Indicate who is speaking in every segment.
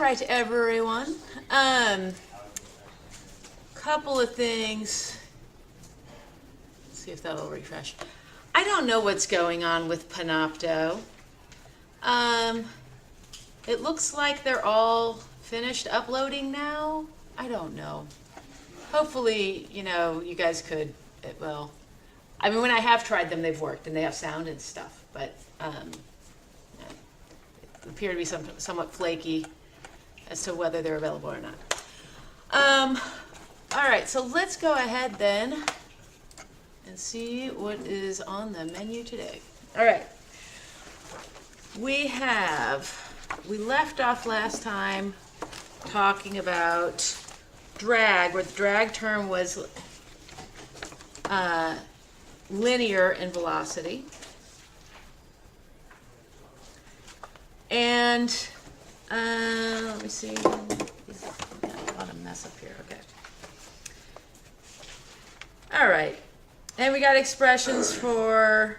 Speaker 1: right, everyone. Couple of things. Let's see if that'll refresh. I don't know what's going on with Panopto. It looks like they're all finished uploading now. I don't know. Hopefully, you guys could, well, I mean, when I have tried them, they've worked and they have sound and stuff, but they appear to be somewhat flaky as to whether they're available or not. All right, so let's go ahead then and see what is on the menu today. All right. We left off last time talking about drag, where the drag term was linear in velocity. And let me see. Got a lot of mess up here. Okay. All right. And we got expressions for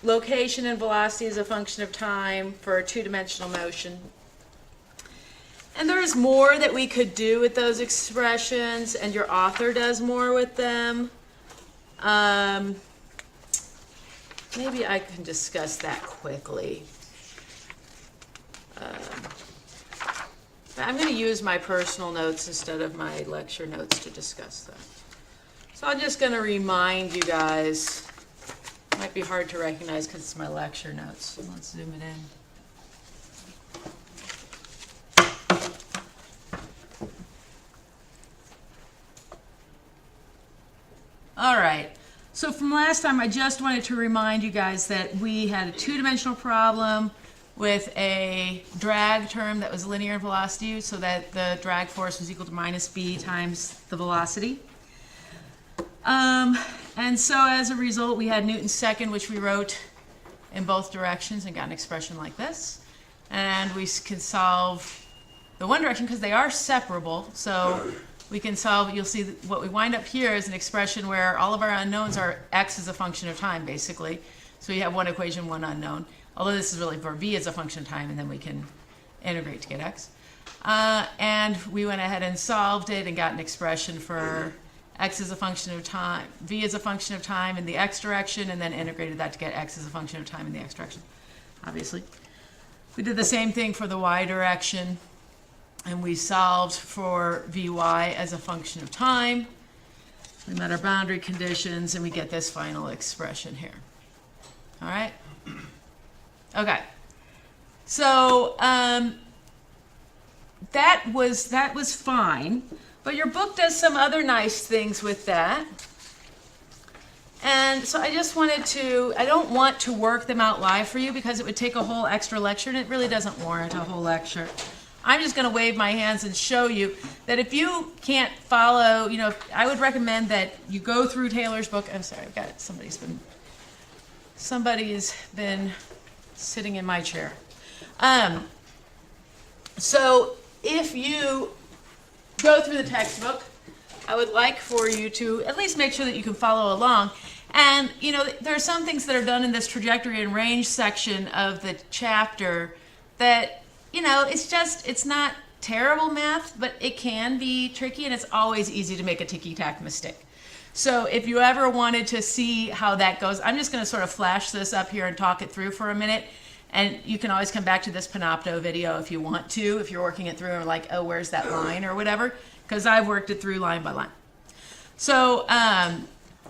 Speaker 1: location and velocity as a function of time for a two-dimensional motion. And there's more that we could do with those expressions, and your author does more with them. Maybe I can discuss that quickly. I'm going to use my personal notes instead of my lecture notes to discuss them. So I'm just going to remind you guys. It might be hard to recognize because it's my lecture notes. Let's zoom it in. All right. So from last time, I just wanted to remind you guys that we had a two-dimensional problem with a drag term that was linear in velocity, so that the drag force was equal to minus b times the velocity. And so as a result, we had Newton's second, which we wrote in both directions and got an expression like this. And we can solve the one direction because they are separable. So we can solve, you'll see what we wind up here is an expression where all of our unknowns are x as a function of time, basically. So you have one equation, one unknown. Although this is really for v as a function of time, and then we can integrate to get x. And we went ahead and solved it and got an expression for x as a function of time, v as a function of time in the x direction, and then integrated that to get x as a function of time in the x direction, obviously. We did the same thing for the y direction, and we solved for vy as a function of time. We met our boundary conditions, and we get this final expression here. All right? Okay. So that was fine. But your book does some other nice things with that. And so I just wanted to, I don't want to work them out live for you because it would take a whole extra lecture, and it really doesn't warrant a whole lecture. I'm just going to wave my hands and show you that if you can't follow, I would recommend that you go through Taylor's book. I'm sorry, I've got it. Somebody's been sitting in my chair. So if you go through the textbook, I would like for you to at least make sure that you can follow along. And, there are some things that are done in this trajectory and range section of the chapter that, it's not terrible math, but it can be tricky, and it's always easy to make a ticky-tack mistake. So if you ever wanted to see how that goes, I'm just going to sort of flash this up here and talk it through for a minute. And you can always come back to this Panopto video if you want to, if you're working it through or like, oh, where's that line or whatever, because I've worked it through line by line. So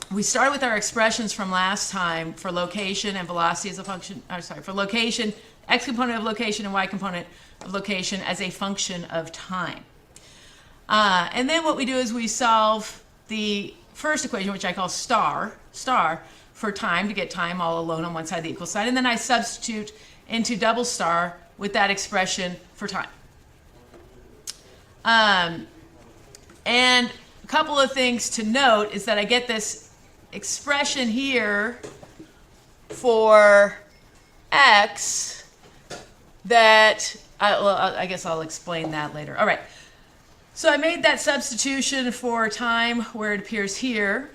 Speaker 1: we started with our expressions from last time for location and velocity as a function, for location, x component of location and y component of location as a function of time. And then what we do is we solve the first equation, which I call star for time, to get time all alone on one side of the equal sign. And then I substitute into double star with that expression for time. And a couple of things to note is that I get this expression here for x that, I guess I'll explain that later. All right. So I made that substitution for time where it appears here.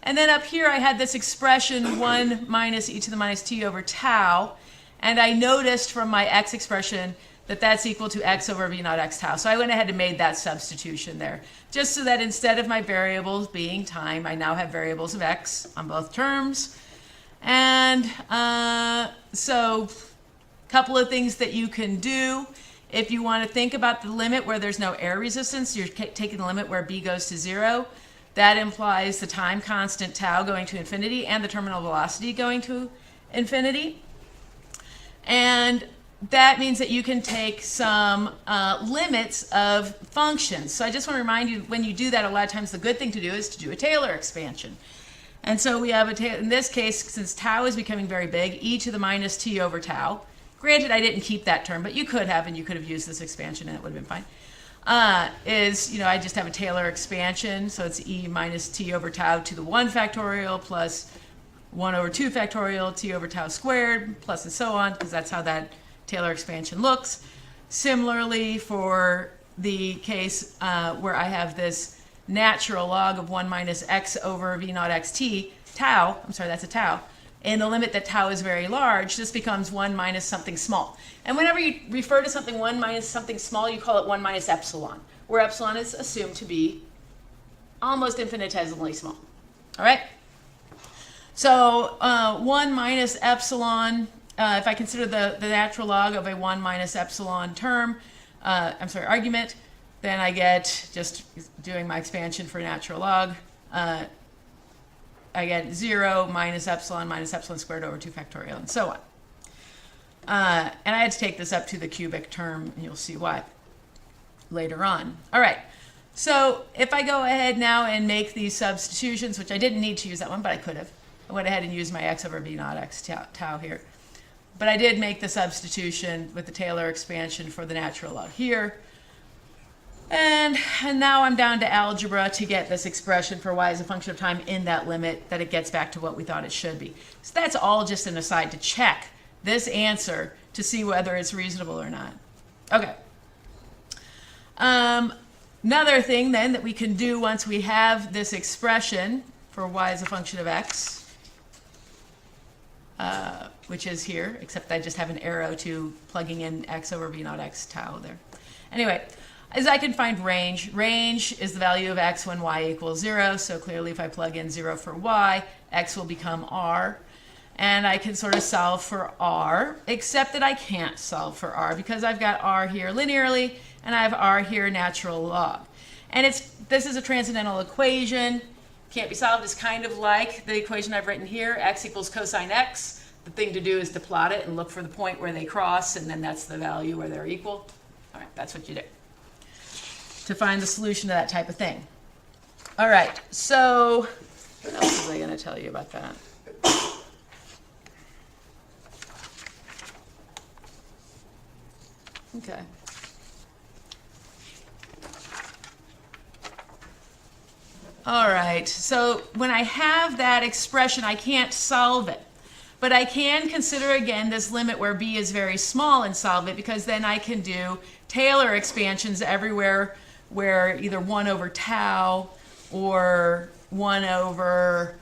Speaker 1: And then up here I had this expression 1 minus e to the minus t over tau. And I noticed from my x expression that's equal to x over v naught x tau. So I went ahead and made that substitution there, just so that instead of my variables being time, I now have variables of x on both terms. And so a couple of things that you can do. If you want to think about the limit where there's no air resistance, you're taking the limit where b goes to 0. That implies the time constant tau going to infinity and the terminal velocity going to infinity. And that means that you can take some limits of functions. So I just want to remind you, when you do that, a lot of times the good thing to do is to do a Taylor expansion. And so we have in this case, since tau is becoming very big, e to the minus t over tau. Granted, I didn't keep that term, but you could have, and you could have used this expansion and it would have been fine. I just have a Taylor expansion, so it's e minus t over tau to the 1 factorial plus 1 over 2 factorial t over tau squared, plus and so on, because that's how that Taylor expansion looks. Similarly, for the case where I have this natural log of 1 minus x over v naught xt, tau, I'm sorry, that's a tau, in the limit that tau is very large, this becomes 1 minus something small. And whenever you refer to something 1 minus something small, you call it 1 minus epsilon, where epsilon is assumed to be almost infinitesimally small. All right? So 1 minus epsilon, if I consider the natural log of a 1 minus epsilon term, argument, then I get, just doing my expansion for natural log, I get 0 minus epsilon squared over 2 factorial, and so on. And I had to take this up to the cubic term, and you'll see why later on. All right, so if I go ahead now and make these substitutions, which I didn't need to use that one, but I could have. I went ahead and used my x over v naught x tau here. But I did make the substitution with the Taylor expansion for the natural log here. And now I'm down to algebra to get this expression for y as a function of time in that limit, that it gets back to what we thought it should be. So that's all just an aside to check this answer to see whether it's reasonable or not. Okay. Another thing then that we can do once we have this expression for y as a function of x, which is here, except I just have an arrow to plugging in x over v naught x tau there. Anyway, is I can find range. Range is the value of x when y equals 0. So clearly if I plug in 0 for y, x will become r. And I can sort of solve for r, except that I can't solve for r because I've got r here linearly and I have r here natural log. And this is a transcendental equation. Can't be solved. It's kind of like the equation I've written here, x equals cosine x. The thing to do is to plot it and look for the point where they cross, and then that's the value where they're equal. All right, that's what you do to find the solution to that type of thing. All right, so what else was I going to tell you about that? Okay. All right, so when I have that expression, I can't solve it. But I can consider again this limit where b is very small and solve it, because then I can do Taylor expansions everywhere where either 1 over tau or 1 over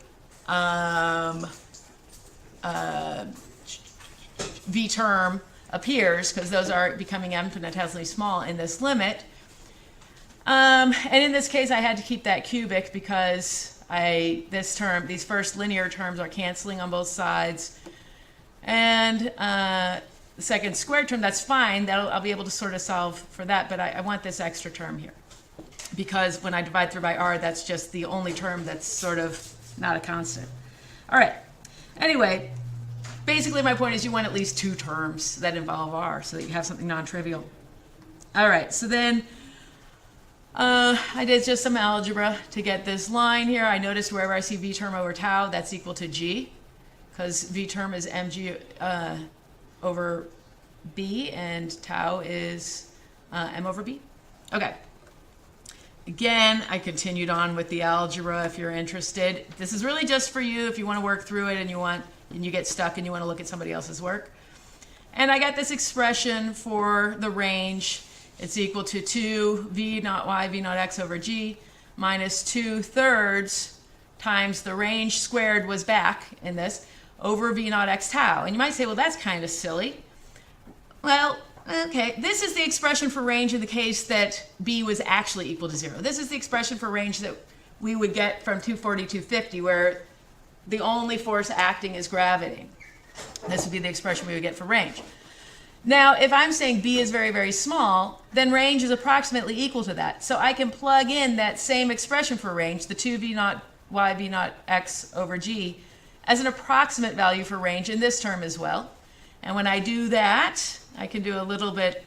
Speaker 1: v term appears, because those are becoming infinitesimally small in this limit. And in this case, I had to keep that cubic because these first linear terms are canceling on both sides. And the second squared term, that's fine. I'll be able to sort of solve for that, but I want this extra term here. Because when I divide through by r, that's just the only term that's sort of not a constant. All right. Anyway, basically my point is you want at least 2 terms that involve r so that you have something non-trivial. All right, so then I did just some algebra to get this line here. I noticed wherever I see v term over tau, that's equal to g, because v term is mg over b, and tau is m over b. Okay. Again, I continued on with the algebra if you're interested. This is really just for you if you want to work through it and you get stuck and you want to look at somebody else's work. And I got this expression for the range. It's equal to 2 v naught y v naught x over g minus 2/3 times the range squared was back in this over v naught x tau. And you might say, well, that's kind of silly. Well, okay, this is the expression for range in the case that B was actually equal to 0. This is the expression for range that we would get from 240 to 250, where the only force acting is gravity. This would be the expression we would get for range. Now, if I'm saying B is very, very small, then range is approximately equal to that. So I can plug in that same expression for range, the 2v0 y v0 x over g, as an approximate value for range in this term as well. And when I do that, I can do a little bit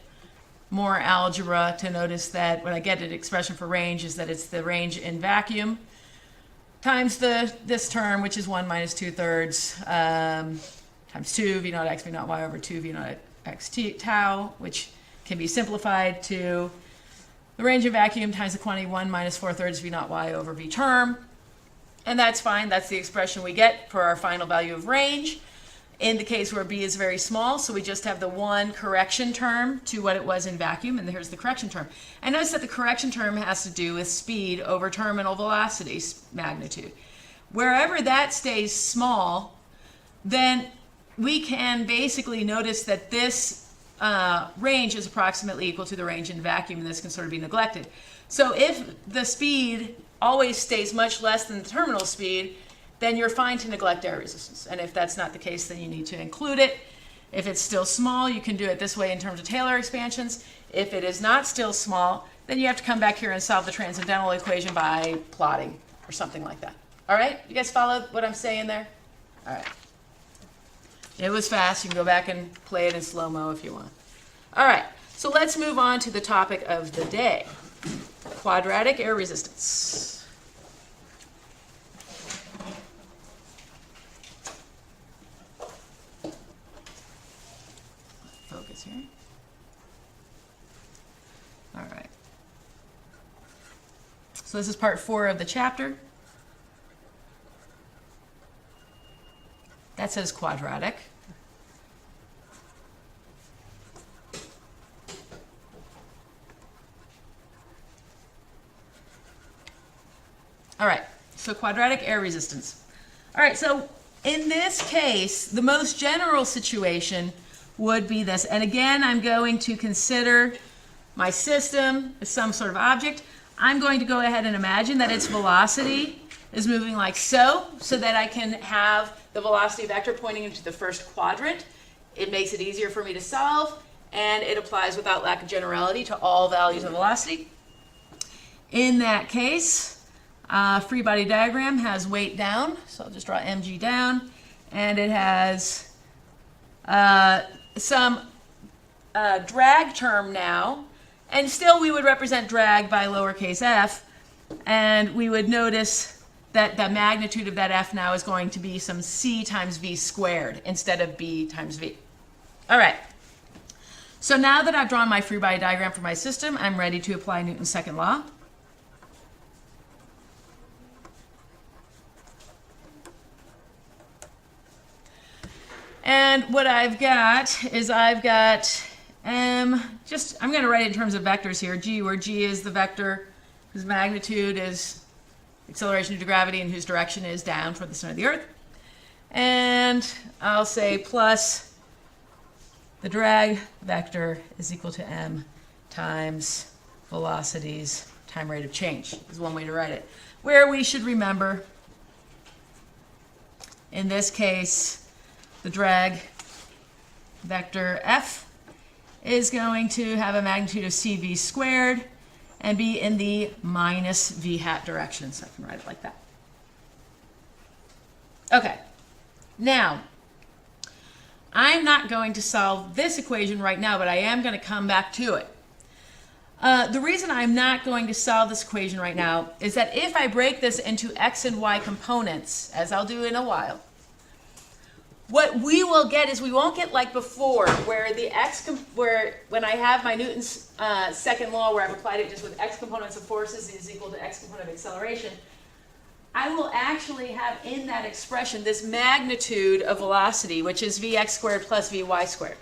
Speaker 1: more algebra to notice that when I get an expression for range is that it's the range in vacuum times this term, which is 1 minus 2/3 times 2 v0 x v0 y over 2 v0 x tau, which can be simplified to the range in vacuum times the quantity 1 minus 4/3 v0 y over v term. And that's fine. That's the expression we get for our final value of range in the case where B is very small. So we just have the one correction term to what it was in vacuum, and here's the correction term. And notice that the correction term has to do with speed over terminal velocity magnitude. Wherever that stays small, then we can basically notice that this range is approximately equal to the range in vacuum, and this can sort of be neglected. So if the speed always stays much less than the terminal speed, then you're fine to neglect air resistance. And if that's not the case, then you need to include it. If it's still small, you can do it this way in terms of Taylor expansions. If it is not still small, then you have to come back here and solve the transcendental equation by plotting or something like that. All right? You guys follow what I'm saying there? All right. It was fast. You can go back and play it in slow-mo if you want. All right. So let's move on to the topic of the day. Quadratic air resistance. Focus here. All right. So this is part 4 of the chapter. That says quadratic. All right, so quadratic air resistance. All right, so in this case, the most general situation would be this. And again, I'm going to consider my system as some sort of object. I'm going to go ahead and imagine that its velocity is moving like so that I can have the velocity vector pointing into the first quadrant. It makes it easier for me to solve, and it applies without lack of generality to all values of velocity. In that case, free body diagram has weight down, so I'll just draw mg down, and it has some drag term now, and still we would represent drag by lowercase f, and we would notice that the magnitude of that f now is going to be some c times v squared instead of b times v. All right, so now that I've drawn my free body diagram for my system, I'm ready to apply Newton's second law. And what I've got is I'm going to write it in terms of vectors here, g, where g is the vector whose magnitude is acceleration due to gravity and whose direction is down toward the center of the earth. And I'll say plus the drag vector is equal to m times velocities time rate of change is one way to write it. Where we should remember, in this case, the drag vector f is going to have a magnitude of cv squared and be in the minus v hat direction. So I can write it like that. Okay, now I'm not going to solve this equation right now, but I am going to come back to it. The reason I'm not going to solve this equation right now is that if I break this into x and y components, as I'll do in a while, what we will get is we won't get like before, where the when I have my Newton's second law, where I've applied it just with x components of forces is equal to x component of acceleration. I will actually have in that expression this magnitude of velocity, which is vx squared plus vy squared.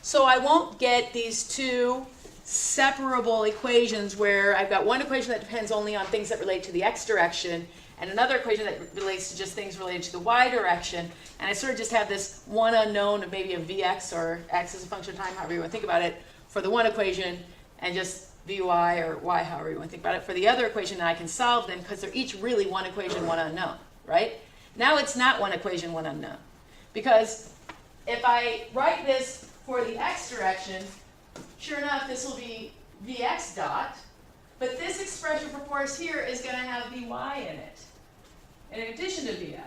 Speaker 1: So I won't get these two separable equations where I've got one equation that depends only on things that relate to the x direction, and another equation that relates to just things related to the y direction, and I sort of just have this one unknown of maybe a vx, or x as a function of time, however you want to think about it, for the one equation, and just vy or y, however you want to think about it, for the other equation, and I can solve them because they're each really one equation, one unknown, right? Now it's not one equation, one unknown. Because if I write this for the x direction, sure enough, this will be vx dot, but this expression for force here is going to have vy in it, in addition to vx.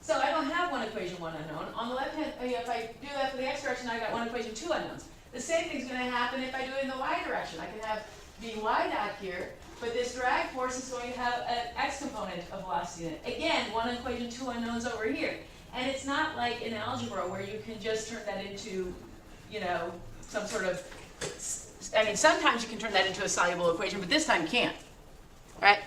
Speaker 1: So I don't have one equation, one unknown. On the left hand, if I do that for the x direction, I've got one equation, two unknowns. The same thing's going to happen if I do it in the y direction. I can have vy dot here, but this drag force is going to have an x component of velocity in it. Again, one equation, two unknowns over here. And it's not like in algebra where you can just turn that into, you know, some sort of, I mean, sometimes you can turn that into a soluble equation, but this time you can't, right?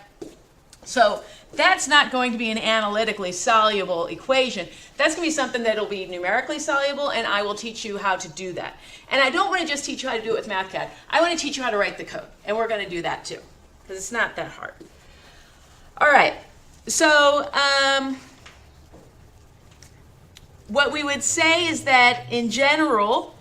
Speaker 1: So that's not going to be an analytically soluble equation. That's going to be something that will be numerically soluble, and I will teach you how to do that. And I don't want to just teach you how to do it with MathCAD. I want to teach you how to write the code, and we're going to do that too, because it's not that hard. All right, so what we would say is that in general,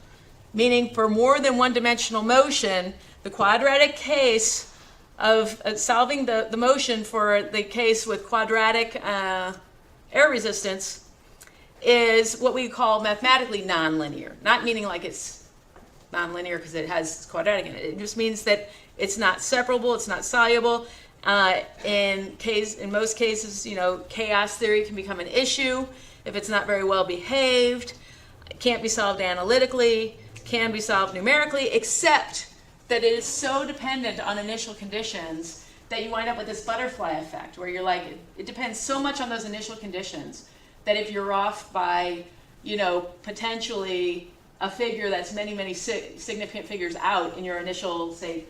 Speaker 1: meaning for more than one-dimensional motion, the quadratic case of solving the motion for the case with quadratic air resistance is what we call mathematically nonlinear. Not meaning like it's nonlinear because it has quadratic in it. It just means that it's not separable, it's not soluble. In most cases, you know, chaos theory can become an issue if it's not very well behaved. It can't be solved analytically, can be solved numerically, except that it is so dependent on initial conditions that you wind up with this butterfly effect, where you're like, it depends so much on those initial conditions that if you're off by, you know, potentially a figure that's many, many significant figures out in your initial, say,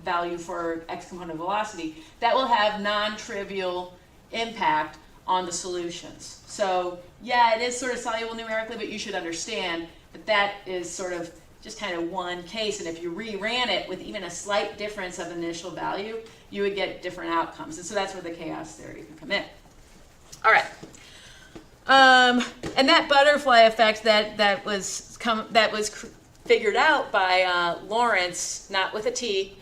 Speaker 1: value for x component velocity, that will have non-trivial impact on the solutions. So yeah, it is sort of soluble numerically, but you should understand that that is sort of just kind of one case, and if you reran it with even a slight difference of initial value, you would get different outcomes. And so that's where the chaos theory can come in. All right. And that butterfly effect that was figured out by Lawrence, not with a T,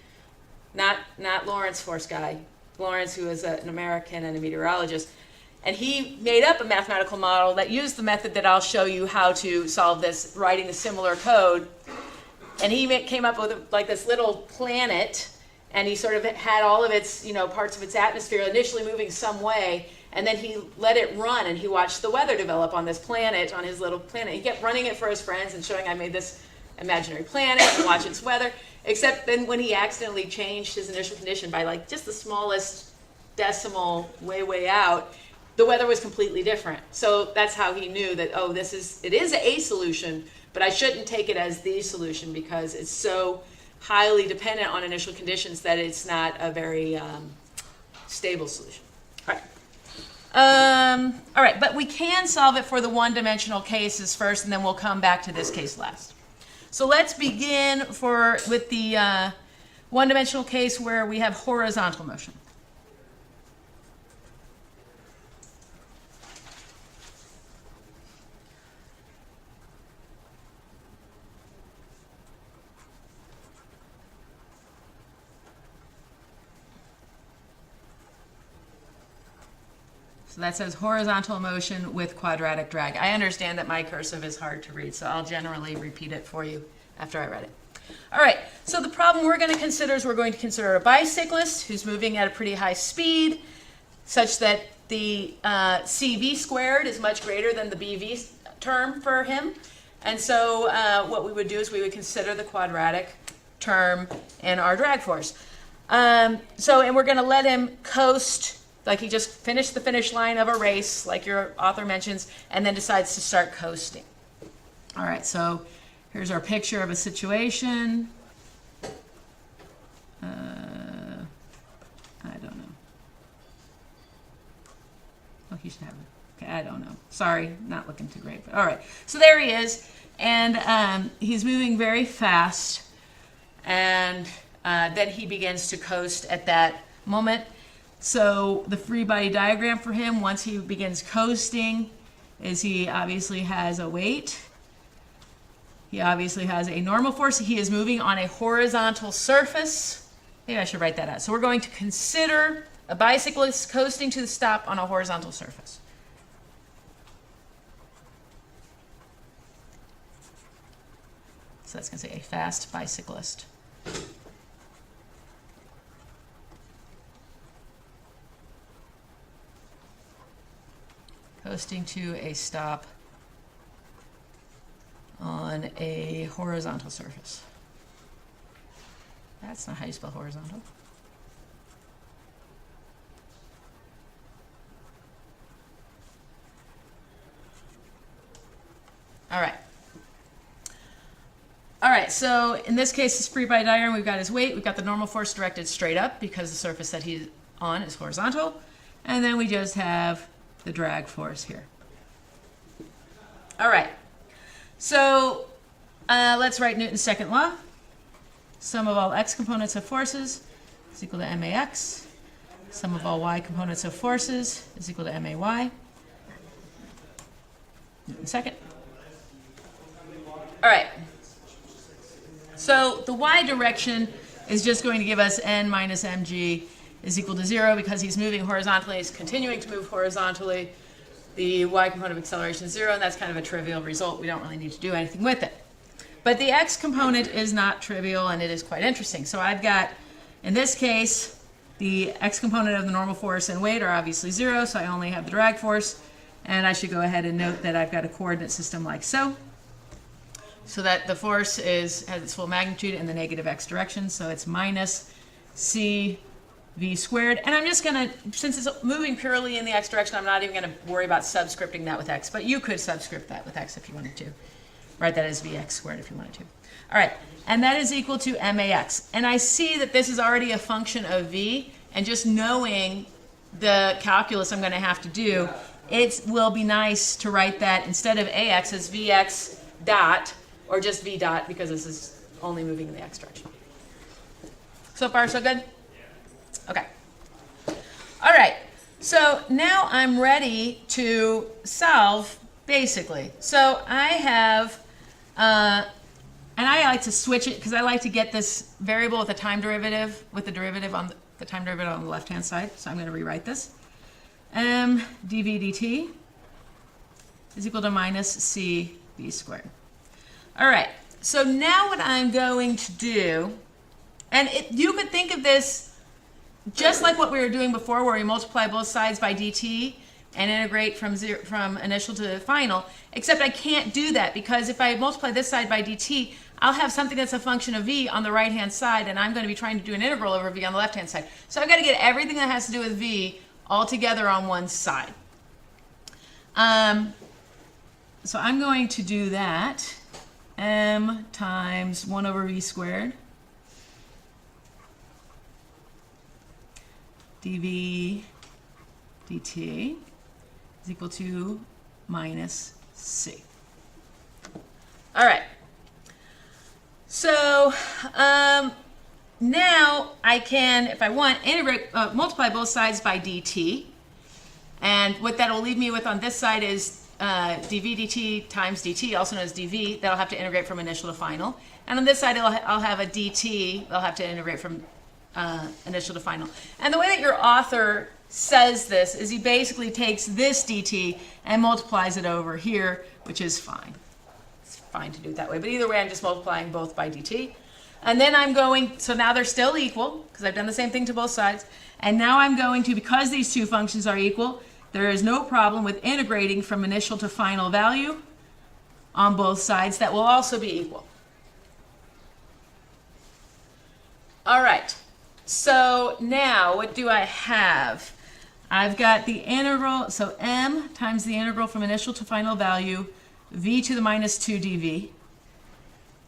Speaker 1: not Lawrence Force guy, Lawrence, who is an American and a meteorologist. And he made up a mathematical model that used the method that I'll show you how to solve this, writing a similar code. And he came up with like this little planet, and he sort of had all of its, you know, parts of its atmosphere initially moving some way, and then he let it run, and he watched the weather develop on this planet, on his little planet. He kept running it for his friends and showing, I made this imaginary planet and watch its weather, except then when he accidentally changed his initial condition by like just the smallest decimal way out, the weather was completely different. So that's how he knew that, oh, it is a solution, but I shouldn't take it as the solution because it's so highly dependent on initial conditions that it's not a very stable solution. All right. All right, but we can solve it for the one-dimensional cases first, and then we'll come back to this case last. So let's begin with the one-dimensional case where we have horizontal motion. So that says horizontal motion with quadratic drag. I understand that my cursive is hard to read, so I'll generally repeat it for you after I read it. All right, so the problem we're going to consider is we're going to consider a bicyclist who's moving at a pretty high speed, such that the CV squared is much greater than the BV term for him. And so what we would do is we would consider the quadratic term in our drag force. And we're going to let him coast, like he just finished the finish line of a race, like your author mentions, and then decides to start coasting. All right, so here's our picture of a situation. I don't know. Oh, he should have it. Okay, I don't know. Sorry, not looking too great. But all right, so there he is, and he's moving very fast. and then he begins to coast at that moment. So the free body diagram for him, once he begins coasting, is he obviously has a weight. He obviously has a normal force. He is moving on a horizontal surface. Maybe I should write that out. So we're going to consider a bicyclist coasting to the stop on a horizontal surface. So that's going to say a fast bicyclist. Coasting to a stop on a horizontal surface. That's not how you spell horizontal. All right. All right, so in this case, this free body diagram, we've got his weight, we've got the normal force directed straight up because the surface that he's on is horizontal, and then we just have the drag force here. All right, so let's write Newton's second law. Sum of all x components of forces is equal to max. Sum of all y components of forces is equal to may. Newton's second. All right. So the y direction is just going to give us n minus mg is equal to 0 because he's moving horizontally, he's continuing to move horizontally. The y component of acceleration is 0, and that's kind of a trivial result. We don't really need to do anything with it. But the x component is not trivial, and it is quite interesting. So I've got, in this case, the x component of the normal force and weight are obviously 0, so I only have the drag force. And I should go ahead and note that I've got a coordinate system like so. So that the force has its full magnitude in the negative x direction, so it's minus c v squared. And I'm just going to, since it's moving purely in the x direction, I'm not even going to worry about subscripting that with x, but you could subscript that with x if you wanted to. Write that as vx squared if you wanted to. All right, and that is equal to max. And I see that this is already a function of v, and just knowing the calculus I'm going to have to do, it will be nice to write that instead of ax as vx dot, or just v dot, because this is only moving in the x direction. So far, so good? Okay. All right. So now I'm ready to solve, basically. So I have, and I like to switch it, because I like to get this variable with a time derivative, with the derivative on the time derivative on the left-hand side. So I'm going to rewrite this. M dv dt is equal to minus c v squared. All right, so now what I'm going to do, and you could think of this just like what we were doing before, where we multiply both sides by dt and integrate from initial to final, except I can't do that, because if I multiply this side by dt, I'll have something that's a function of v on the right-hand side, and I'm going to be trying to do an integral over v on the left-hand side. So I've got to get everything that has to do with v all together on one side. So I'm going to do that. M times 1 over v squared dv dt is equal to minus c. All right. So now I can, if I want, integrate, multiply both sides by dt. And what that will leave me with on this side is dv dt times dt, also known as dv, that'll have to integrate from initial to final. And on this side, I'll have a dt, I'll have to integrate from initial to final. And the way that your author says this is he basically takes this dt and multiplies it over here, which is fine. It's fine to do it that way. But either way, I'm just multiplying both by dt. And then I'm going, so now they're still equal, because I've done the same thing to both sides. And now I'm going to, because these two functions are equal, there is no problem with integrating from initial to final value on both sides. That will also be equal. All right, so now what do I have? I've got the integral, so m times the integral from initial to final value, v to the minus 2 dv,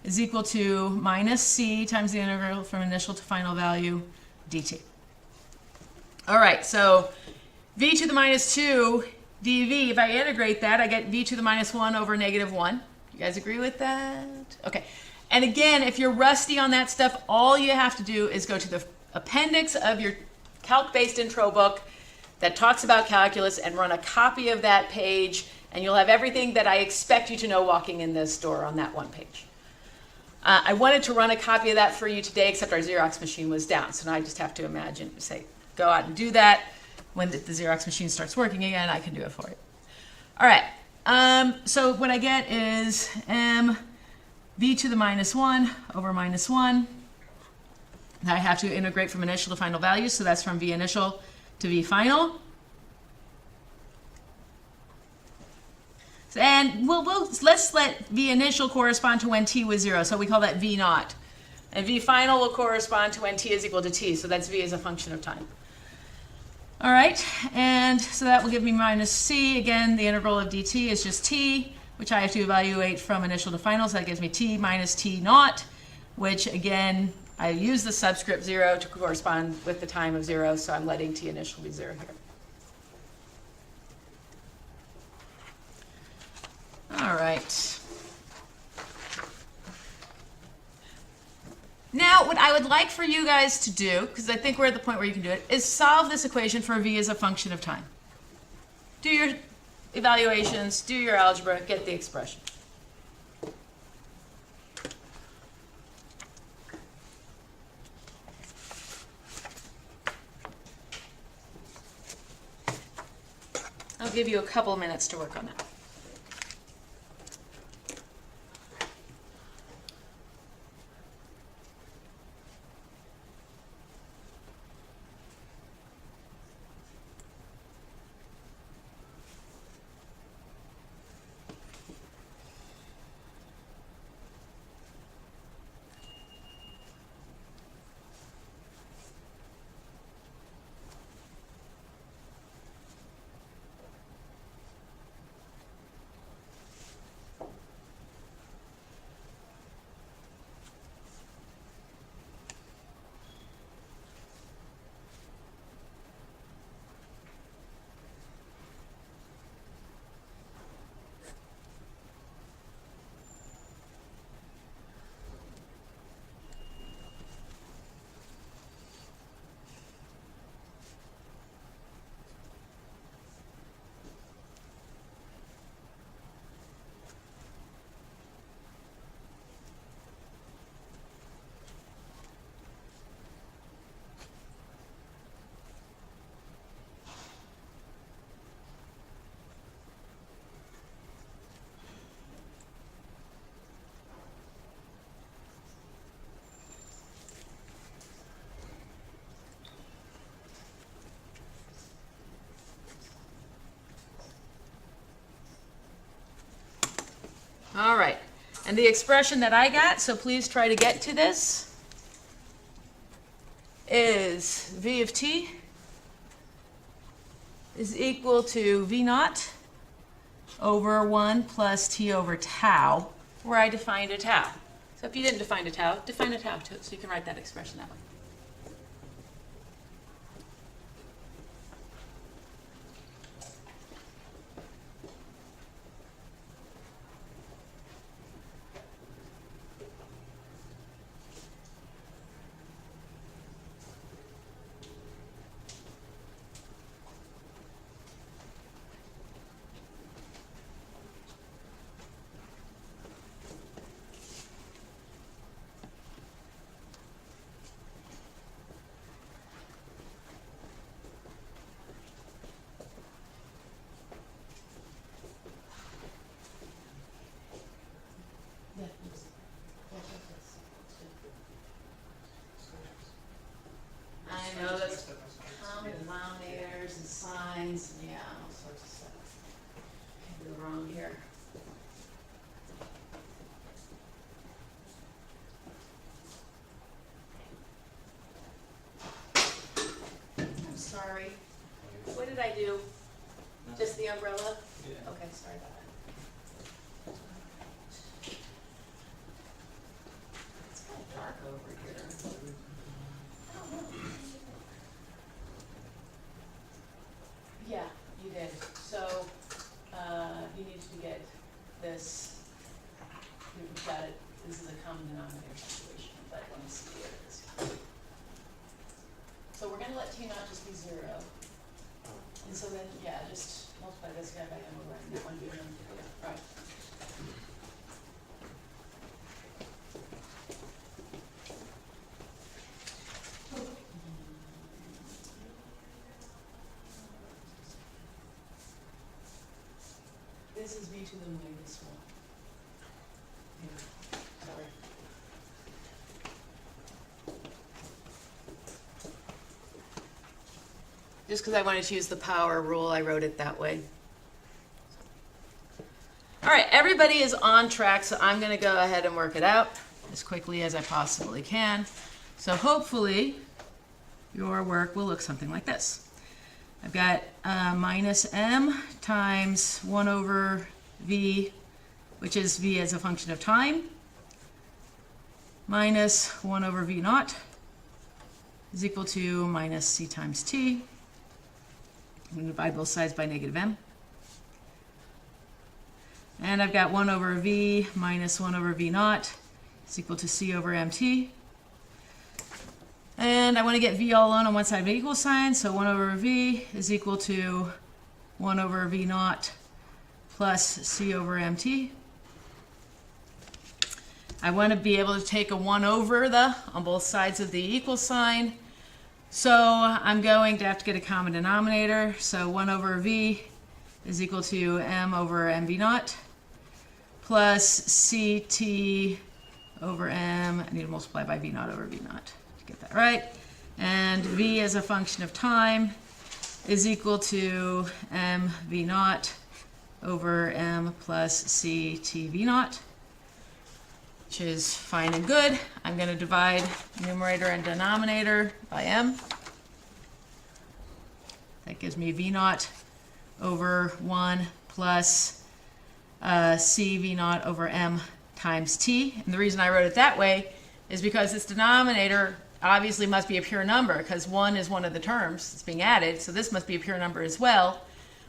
Speaker 1: is equal to minus c times the integral from initial to final value, dt. All right, so v to the minus 2 dv, if I integrate that, I get v to the minus 1 over negative 1. You guys agree with that? Okay. And again, if you're rusty on that stuff, all you have to do is go to the appendix of your calc-based intro book that talks about calculus and run a copy of that page, and you'll have everything that I expect you to know walking in this door on that one page. I wanted to run a copy of that for you today, except our Xerox machine was down, so now I just have to go out and do that. When the Xerox machine starts working again, I can do it for you. All right, so what I get is m v to the minus 1 over minus 1. Now I have to integrate from initial to final values, so that's from v initial to v final. And let's let v initial correspond to when t was 0, so we call that v naught. And v final will correspond to when t is equal to t, so that's v as a function of time. All right, and so that will give me minus c. Again, the integral of dt is just t, which I have to evaluate from initial to final, so that gives me t minus t naught, which again, I use the subscript 0 to correspond with the time of 0, so I'm letting t initial be 0 here. All right. Now, what I would like for you guys to do, because I think we're at the point where you can do it, is solve this equation for v as a function of time. Do your evaluations, do your algebra, get the expression. I'll give you a couple minutes to work on that. All right, and the expression that I got, so please try to get to this, is v of t is equal to v naught over 1 plus t over tau, where I defined a tau. So if you didn't define a tau too, so you can write that expression that way. I know that's common denominators and signs, and yeah, all sorts of stuff. Can't go wrong here. I'm sorry. What did I do? Just the umbrella? Yeah. Okay, sorry about that. It's kind of dark over here. I don't know. Yeah, you did. So you need to get this. You've got it. This is a common denominator. And so then, yeah, just multiply this guy by m over n, that one given, yeah, right. This is v to the minus 1. Yeah, sorry. Just because I wanted to use the power rule, I wrote it that way. All right, everybody is on track, so I'm going to go ahead and work it out as quickly as I possibly can. So hopefully your work will look something like this. I've got minus m times 1 over v, which is v as a function of time, minus 1 over v naught is equal to minus c times t. I'm going to divide both sides by negative m. And I've got 1 over v minus 1 over v naught is equal to c over mt. And I want to get v all alone on one side of an equal sign, so 1 over v is equal to 1 over v naught plus c over mt. I want to be able to take a 1 over on both sides of the equal sign. So I'm going to have to get a common denominator. So 1 over v is equal to m over mv naught plus ct over m. I need to multiply by v naught over v naught to get that right. And v as a function of time is equal to mv naught over m plus ct v naught, which is fine and good. I'm going to divide numerator and denominator by m. That gives me v naught over 1 plus c v naught over m times t. And the reason I wrote it that way is because this denominator obviously must be a pure number, because 1 is one of the terms that's being added, so this must be a pure number as well,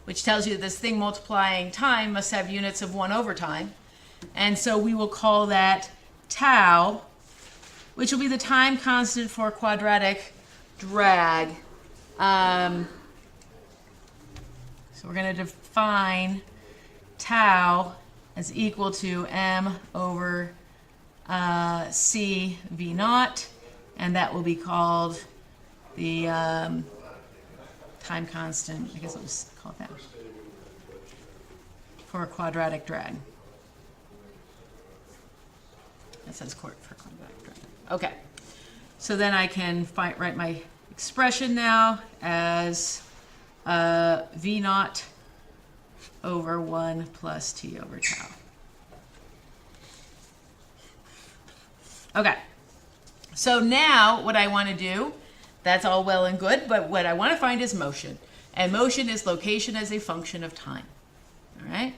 Speaker 1: which tells you that this thing multiplying time must have units of 1 over time. And so we will call that tau, which will be the time constant for quadratic drag. So we're going to define tau as equal to m over c v naught, and that will be called the time constant. I guess I'll just call it that, for a quadratic drag. That says for quadratic drag. Okay, so then I can write my expression now as v naught over 1 plus t over tau. Okay, so now what I want to do, that's all well and good, but what I want to find is motion. And motion is location as a function of time. All right?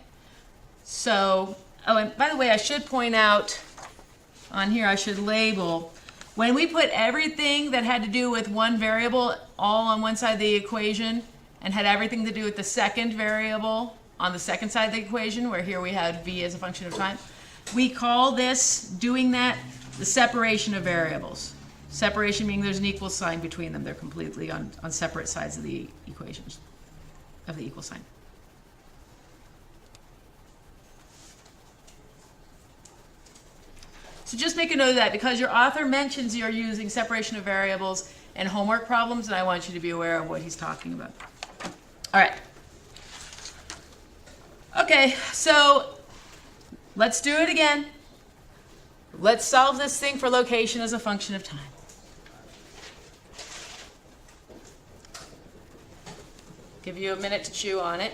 Speaker 1: So, oh, and by the way, I should point out on here, I should label, when we put everything that had to do with one variable all on one side of the equation and had everything to do with the second variable on the second side of the equation, where here we had v as a function of time, we call this, doing that, the separation of variables. Separation meaning there's an equal sign between them. They're completely on separate sides of the equations, of the equal sign. So just make a note of that, because your author mentions you're using separation of variables in homework problems, and I want you to be aware of what he's talking about. All right. Okay, so let's do it again. Let's solve this thing for location as a function of time. Give you a minute to chew on it.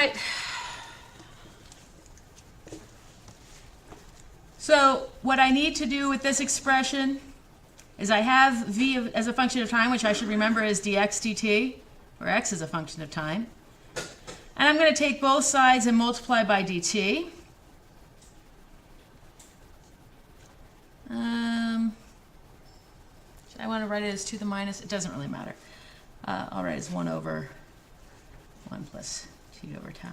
Speaker 1: right. So what I need to do with this expression is I have v as a function of time, which I should remember is dx dt, where x is a function of time. And I'm going to take both sides and multiply by dt. I want to write it as to the minus. It doesn't really matter. I'll write it as 1 over 1 plus t over tau.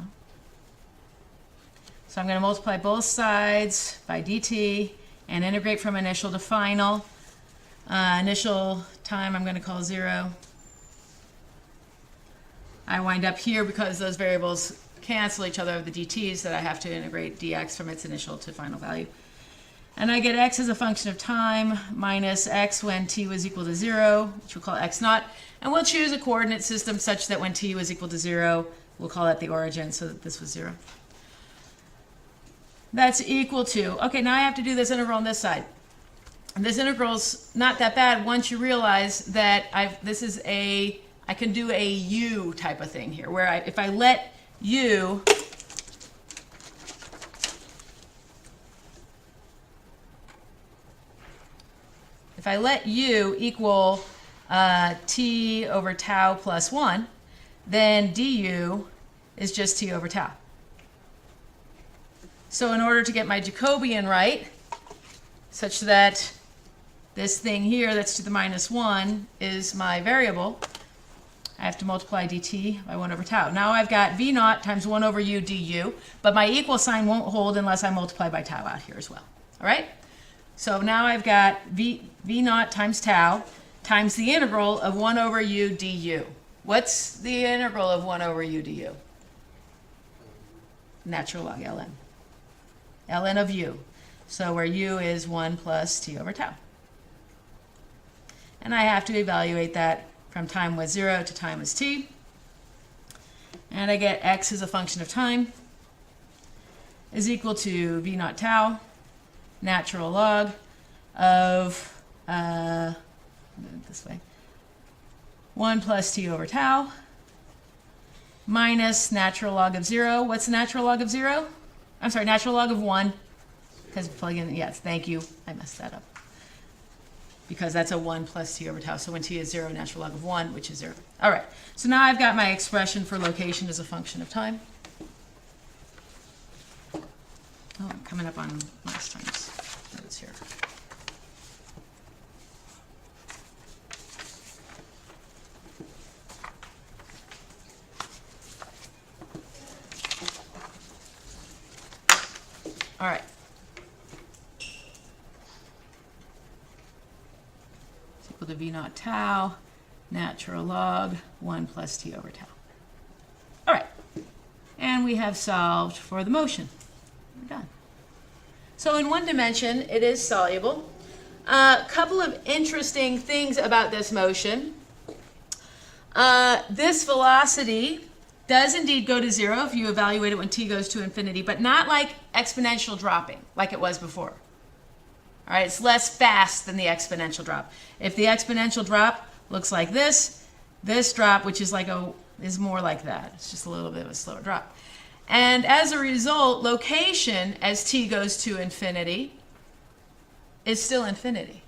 Speaker 1: So I'm going to multiply both sides by dt and integrate from initial to final. Initial time I'm going to call 0. I wind up here because those variables cancel each other with the dt's that I have to integrate dx from its initial to final value. And I get x as a function of time minus x when t was equal to 0, which we'll call x naught. And we'll choose a coordinate system such that when t was equal to 0, we'll call that the origin, so that this was 0. That's equal to, okay, now I have to do this integral on this side. And this integral's not that bad once you realize that I can do a u type of thing here, where if I let u equal t over tau plus 1, then du is just t over tau. So in order to get my Jacobian right, such that this thing here that's to the minus 1 is my variable, I have to multiply dt by 1 over tau. Now I've got v naught times 1 over u du, but my equal sign won't hold unless I multiply by tau out here as well. All right? So now I've got v naught times tau times the integral of 1 over u du. What's the integral of 1 over u du? Natural log ln. ln of u. So where u is 1 plus t over tau. And I have to evaluate that from time was 0 to time was t. And I get x as a function of time is equal to v naught tau, natural log of, this way, 1 plus t over tau minus natural log of 0. What's the natural log of 0? I'm sorry, natural log of 1. Because plug in, yes, thank you. I messed that up. Because that's a 1 plus t over tau. So when t is 0, natural log of 1, which is 0. All right, so now I've got my expression for location as a function of time. Oh, I'm coming up on last time's notes here. All right. It's equal to v naught tau, natural log, 1 plus t over tau. All right. And we have solved for the motion. We're done. So in one dimension, it is soluble. A couple of interesting things about this motion. This velocity does indeed go to 0 if you evaluate it when t goes to infinity, but not like exponential dropping like it was before. All right, it's less fast than the exponential drop. If the exponential drop looks like this drop, which is is more like that. It's just a little bit of a slower drop. And as a result, location as t goes to infinity is still infinity.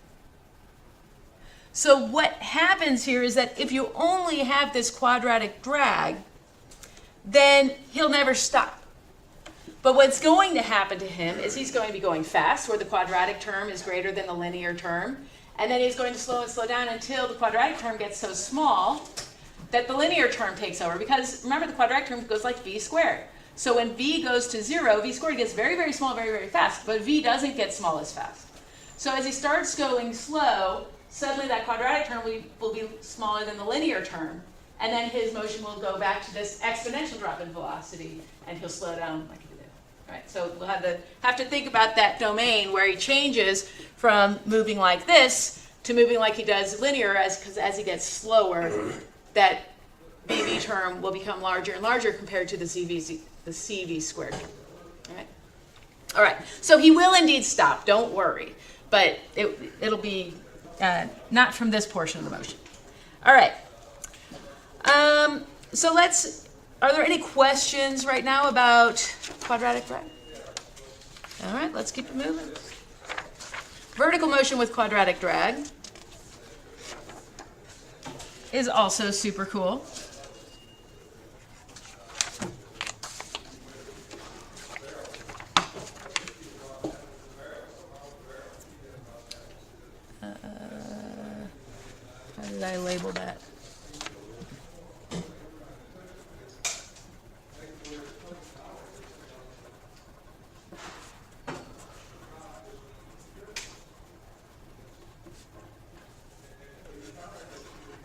Speaker 1: So what happens here is that if you only have this quadratic drag, then he'll never stop. But what's going to happen to him is he's going to be going fast, where the quadratic term is greater than the linear term, and then he's going to slow and slow down until the quadratic term gets so small that the linear term takes over. Because remember, the quadratic term goes like v squared. So when v goes to 0, v squared gets very, very small, very, very fast, but v doesn't get small as fast. So as he starts going slow, suddenly that quadratic term will be smaller than the linear term, and then his motion will go back to this exponential drop in velocity, and he'll slow down like he did. Right? So we'll have to think about that domain where he changes from moving like this to moving like he does linear, because as he gets slower, that VV term will become larger and larger compared to the CV squared term. All right. So he will indeed stop. Don't worry. But it'll be not from this portion of the motion. All right. So let's are there any questions right now about quadratic drag? All right, let's keep it moving. Vertical motion with quadratic drag is also super cool. How did I label that?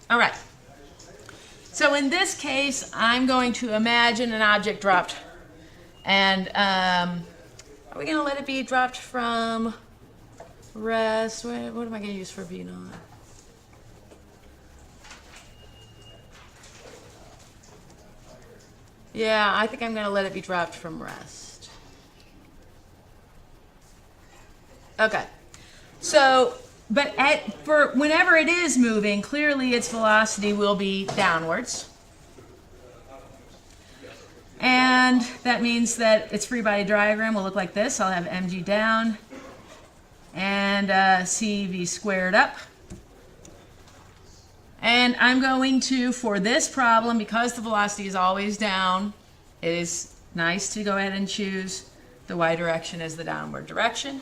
Speaker 1: All right. So in this case, I'm going to imagine an object dropped. And are we going to let it be dropped from rest? What am I going to use for V naught? Yeah, I think I'm going to let it be dropped from rest. Okay. So, but for whenever it is moving, clearly its velocity will be downwards. And that means that its free body diagram will look like this. I'll have mg down and cv squared up. And I'm going to, for this problem, because the velocity is always down, it is nice to go ahead and choose the y direction as the downward direction.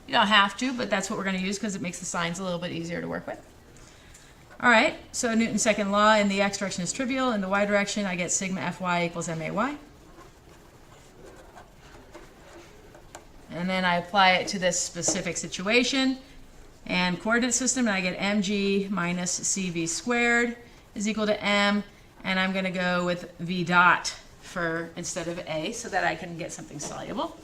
Speaker 1: You don't have to, but that's what we're going to use because it makes the signs a little bit easier to work with. All right, so Newton's second law in the x direction is trivial. In the y direction, I get sigma Fy equals MAY. And then I apply it to this specific situation and coordinate system, and I get mg minus cv squared is equal to m, and I'm going to go with v dot for instead of a so that I can get something soluble.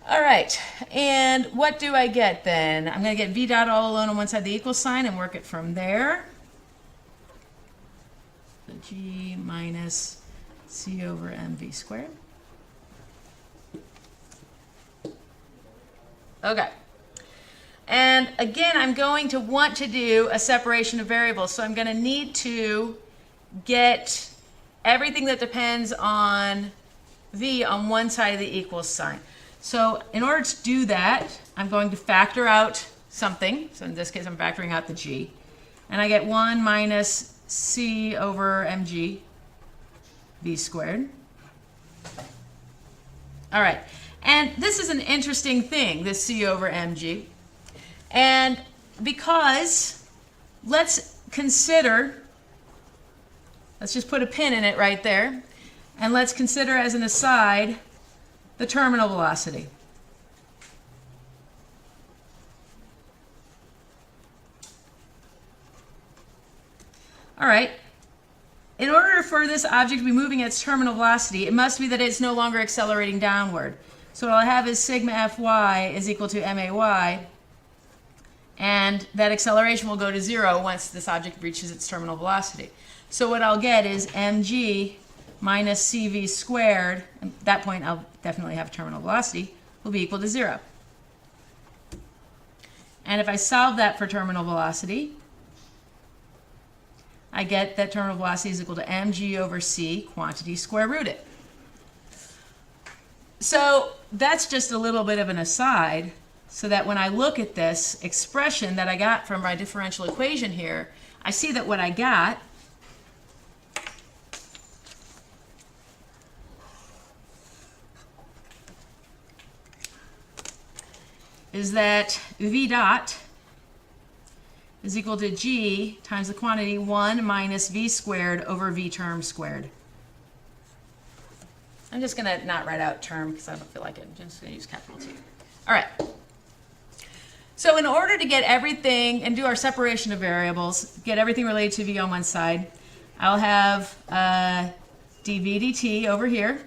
Speaker 1: All right, and what do I get then? I'm going to get v dot all alone on one side of the equal sign and work it from there. So g minus c over mv squared. Okay. And again, I'm going to want to do a separation of variables. So I'm going to need to get everything that depends on v on one side of the equals sign. So in order to do that, I'm going to factor out something. So in this case, I'm factoring out the g. And I get 1 minus c over mg v squared. All right. And this is an interesting thing, this c over mg. And because let's consider, let's just put a pin in it right there, and let's consider as an aside the terminal velocity. All right. In order for this object to be moving at its terminal velocity, it must be that it's no longer accelerating downward. So what I'll have is sigma Fy is equal to MAY, and that acceleration will go to 0 once this object reaches its terminal velocity. So what I'll get is mg minus cv squared, at that point I'll definitely have terminal velocity, will be equal to 0. And if I solve that for terminal velocity, I get that terminal velocity is equal to mg over c quantity square rooted. So that's just a little bit of an aside, so that when I look at this expression that I got from my differential equation here, I see that what I got is that v dot is equal to g times the quantity 1 minus v squared over v term squared. I'm just going to not write out term because I don't feel like it. I'm just going to use capital T. All right. So in order to get everything and do our separation of variables, get everything related to v on one side, I'll have dv dt over here.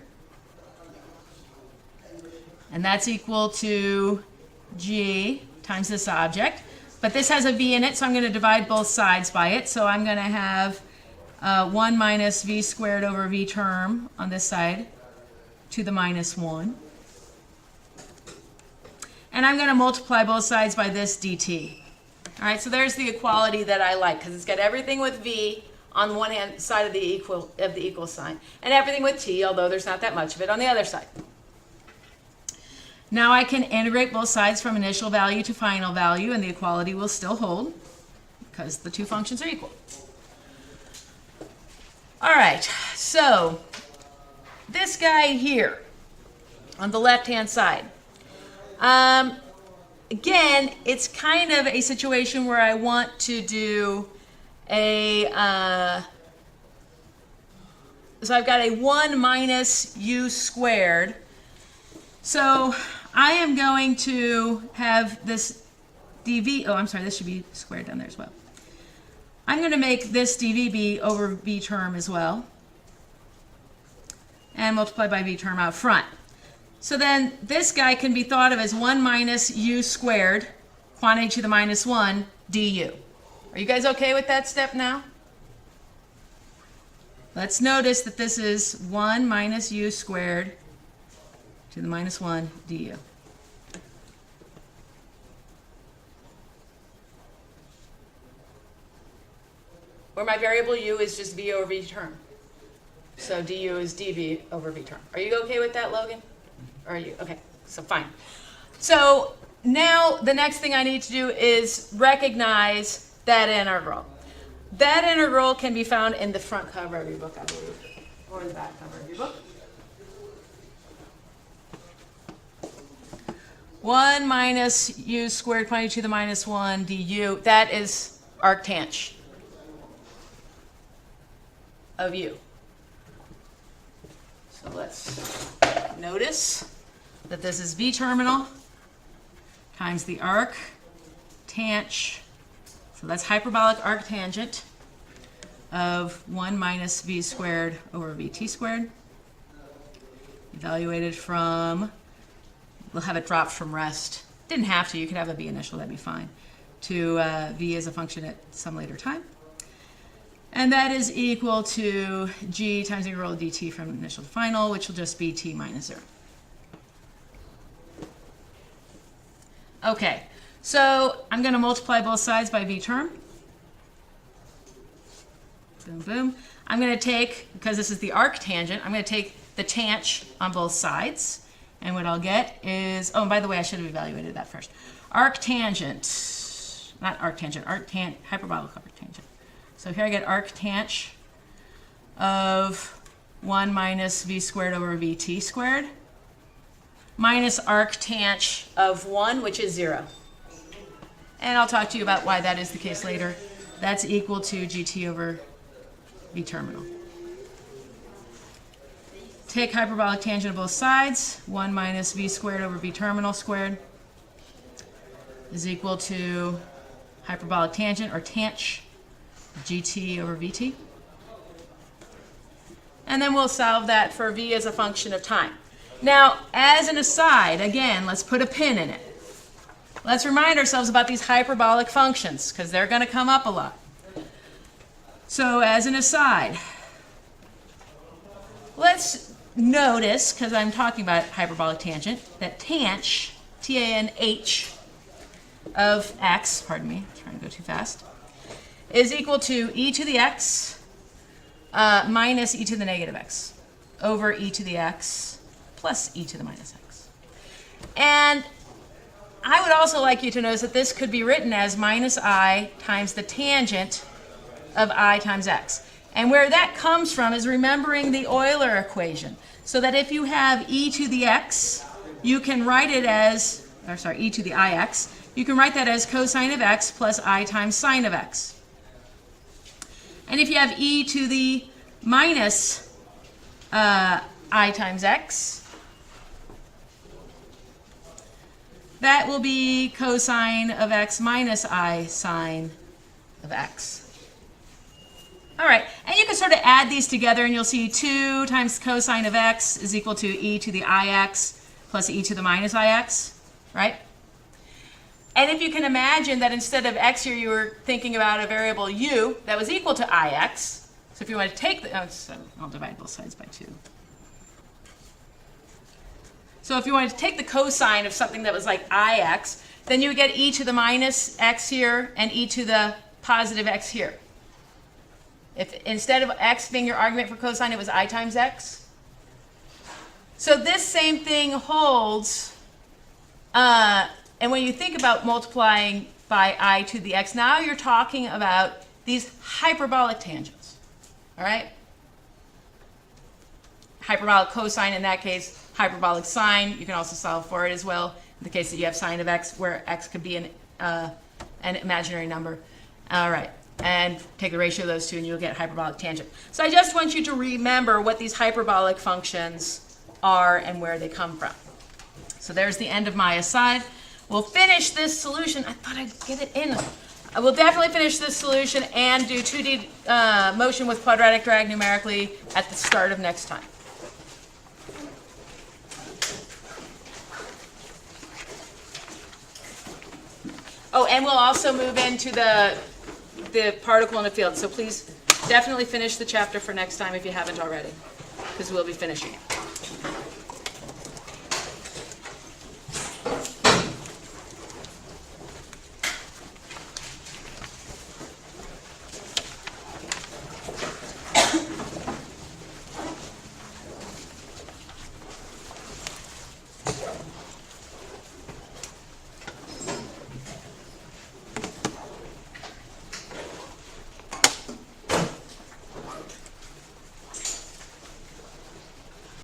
Speaker 1: And that's equal to g times this object. But this has a v in it, so I'm going to divide both sides by it. So I'm going to have 1 minus v squared over v term on this side to the minus 1. And I'm going to multiply both sides by this dt. All right, so there's the equality that I like, because it's got everything with v on one hand side of the equal sign, and everything with t, although there's not that much of it, on the other side. Now I can integrate both sides from initial value to final value, and the equality will still hold because the two functions are equal. All right, so this guy here on the left-hand side. Again, it's kind of a situation where I want to do a, so I've got a 1 minus u squared. So I am going to have this dv, oh, I'm sorry, this should be squared down there as well. I'm going to make this dv be over v term as well, and multiply by v term out front. So then this guy can be thought of as 1 minus u squared, quantity to the minus 1, du. Are you guys okay with that step now? Let's notice that this is 1 minus u squared to the minus 1 du. Where my variable u is just v over v term. So du is dv over v term. Are you okay with that, Logan? Or are you? Okay, so fine. So now the next thing I need to do is recognize that integral. That integral can be found in the front cover of your book, I believe, or the back cover of your book. 1 minus u squared quantity to the minus 1 du. That is arctangent of u. So let's notice that this is v terminal times the arc tangent. So that's hyperbolic arctangent of 1 minus v squared over vt squared. Evaluated from, we'll have it dropped from rest. Didn't have to, you could have a b initial, that'd be fine. To v as a function at some later time. And that is equal to g times the integral of dt from initial to final, which will just be t minus 0. Okay, so I'm going to multiply both sides by v term. Boom, boom. I'm going to take, because this is the arctangent, I'm going to take the tangent on both sides. And what I'll get is, oh, and by the way, I should have evaluated that first. Arctangent, not arctangent, hyperbolic arctangent. So here I get arctangent of 1 minus v squared over vt squared minus arctangent of 1, which is 0. And I'll talk to you about why that is the case later. That's equal to gt over v terminal. Take hyperbolic tangent of both sides. 1 minus v squared over v terminal squared is equal to hyperbolic tangent, or tangent, gt over vt. And then we'll solve that for v as a function of time. Now, as an aside, again, let's put a pin in it. Let's remind ourselves about these hyperbolic functions, because they're going to come up a lot. So as an aside, let's notice, because I'm talking about hyperbolic tangent, that tangent, T-A-N-H, of x, pardon me, I'm trying to go too fast, is equal to e to the x minus e to the negative x over e to the x plus e to the minus x. And I would also like you to notice that this could be written as minus I times the tangent of I times x. And where that comes from is remembering the Euler equation. So that if you have e to the x, you can write it as, or sorry, e to the ix, you can write that as cosine of x plus I times sine of x. And if you have e to the minus I times x, that will be cosine of x minus I sine of x. All right, and you can sort of add these together and you'll see 2 times cosine of x is equal to e to the ix plus e to the minus ix, right? And if you can imagine that instead of x here you were thinking about a variable u that was equal to ix, so if you want to take the, I'll divide both sides by 2. So if you wanted to take the cosine of something that was like ix, then you would get e to the minus x here and e to the positive x here. If instead of x being your argument for cosine, it was I times x. So this same thing holds, and when you think about multiplying by I to the x, now you're talking about these hyperbolic tangents, all right? Hyperbolic cosine, in that case, hyperbolic sine, you can also solve for it as well, in the case that you have sine of x, where x could be an imaginary number. All right, and take the ratio of those two and you'll get hyperbolic tangent. So I just want you to remember what these hyperbolic functions are and where they come from. So there's the end of my aside. We'll finish this solution. I thought I'd get it in. I will definitely finish this solution and do 2D motion with quadratic drag numerically at the start of next time. Oh, and we'll also move into the particle in a field. So please definitely finish the chapter for next time if you haven't already, because we'll be finishing it.